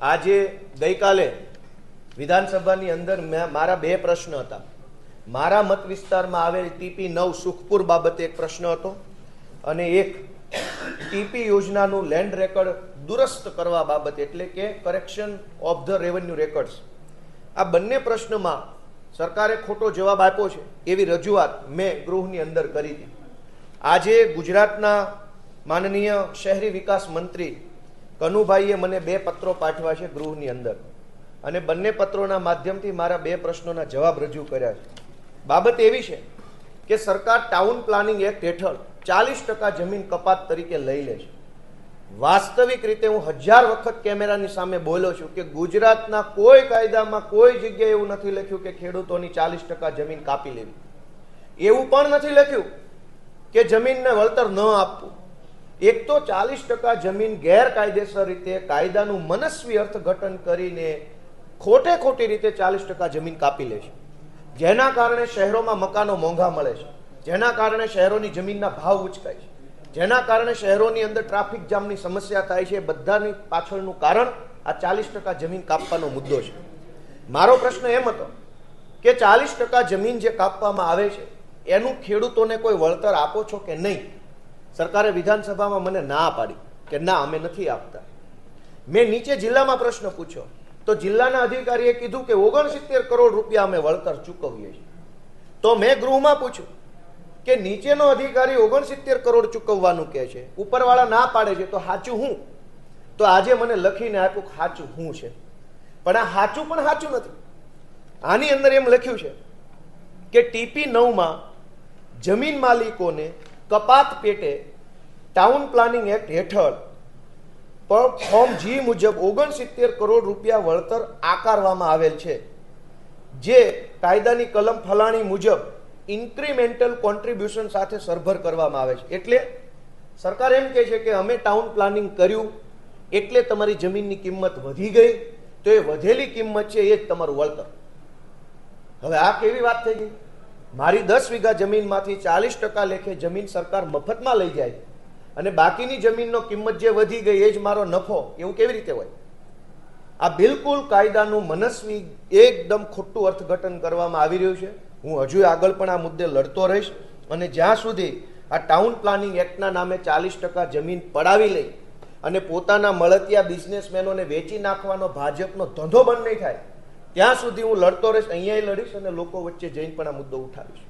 આજે ગઈકાલે વિધાનસભાની અંદર મારા બે પ્રશ્ન હતા। મારા મત વિસ્તારમાં આવેલ TP9 સુખપુર બાબતે એક પ્રશ્ન હતો અને એક ટીપી યોજનાનું લેન્ડ રેકોર્ડ દુરસ્ત કરવા બાબતે, એટલે કે correction of the revenue records. આ બંને પ્રશ્નમાં સરકારે ખોટો જવાબ આપ્યો છે એવી રજૂઆત મેં ગૃહની અંદર કરી હતી। આજે ગુજરાતના માનનીય શહેરી વિકાસ મંત્રી કનુભાઈએ મને બે પત્રો પાઠવ્યા છે ગૃહની અંદર, અને બંને પત્રોના માધ્યમથી મારા બે પ્રશ્નોના જવાબ રજૂ કર્યા છે। બાબત એવી છે કે સરકાર ટાઉન પ્લાનિંગ એક્ટ હેઠળ 40% જમીન કપાત તરીકે લઈ લે છે। વાસ્તવિક રીતે હું 1000 વખત કેમેરાની સામે બોલ્યો છું કે ગુજરાતના કોઈ કાયદામાં કોઈ જગ્યાએ એવું નથી લખ્યું કે ખેડૂતોની 40% જમીન કાપી લેવી। એવું પણ નથી લખ્યું કે જમીનને વળતર ન આપવું। એક તો 40% જમીન ગેરકાયદેસર રીતે કાયદાનું મનસ્વી અર્થઘટન કરીને ખોટી રીતે 40% જમીન કાપી લે છે, જેના કારણે શહેરોમાં મકાનો મોંઘા મળે છે, જેના કારણે શહેરોની જમીનના ભાવ ઉચકાય છે, જેના કારણે શહેરોની અંદર ટ્રાફિક જામની સમસ્યા થાય છે। બધાની પાછળનું કારણ આ 40% જમીન કાપવાનો મુદ્દો છે। મારો પ્રશ્ન એમ હતો કે 40% જમીન જે કાપવામાં આવે છે એનું ખેડૂતોને કોઈ વળતર આપો છો કે નહીં? સરકારે વિધાનસભામાં મને ના પાડી કે ના, અમે નથી આપતા। મેં નીચે જિલ્લામાં પ્રશ્ન પૂછ્યો તો જિલ્લાના અધિકારીએ કીધું કે 69 કરોડ રૂપિયા અમે વળતર ચૂકવીએ છીએ। તો મેં ગૃહમાં પૂછ્યું કે નીચેનો અધિકારી 69 કરોડ ચૂકવવાનું કહે છે, ઉપરવાળા ના પાડે છે, તો સાચું હું? તો આજે મને લખીને આપ્યું સાચું હું છે, પણ આ સાચું પણ સાચું નથી। આની અંદર એમ લખ્યું છે કે TP9માં જમીન માલિકોને કપાત પેટે ટાઉન પ્લાનિંગ એક્ટ હેઠળ ફોર્મ G મુજબ 69 કરોડ રૂપિયા વળતર આકારવામાં આવેલ છે, જે કાયદાની કલમ ફલાણી મુજબ ઇન્ક્રીમેન્ટલ કોન્ટ્રીબ્યુશન સાથે સરભર કરવામાં આવે છે। એટલે સરકાર એમ કહે છે કે અમે ટાઉન પ્લાનિંગ કર્યું એટલે તમારી જમીનની કિંમત વધી ગઈ, તો એ વધેલી કિંમત છે એ જ તમારું વળતર। હવે આ કેવી વાત થઈ ગઈ? મારી 10 વીઘા જમીનમાંથી 40% લેખે જમીન સરકાર મફતમાં લઈ જાય અને બાકીની જમીનનો કિંમત જે વધી ગઈ એ જ મારો નફો, એવું કેવી રીતે હોય? આ બિલકુલ કાયદાનું મનસ્વી એકદમ ખોટું અર્થઘટન કરવામાં આવી રહ્યું છે। હું હજુ આગળ પણ આ મુદ્દે લડતો રહીશ, અને જ્યાં સુધી આ ટાઉન પ્લાનિંગ એક્ટના નામે 40% જમીન પડાવી લઈ અને પોતાના મળતિયા બિઝનેસમેનોને વેચી નાખવાનો ભાજપનો ધંધો બંધ નહીં થાય ત્યાં સુધી હું લડતો રહીશ, અહીંયા લડીશ અને લોકો વચ્ચે જઈને પણ આ મુદ્દો ઉઠાવીશ।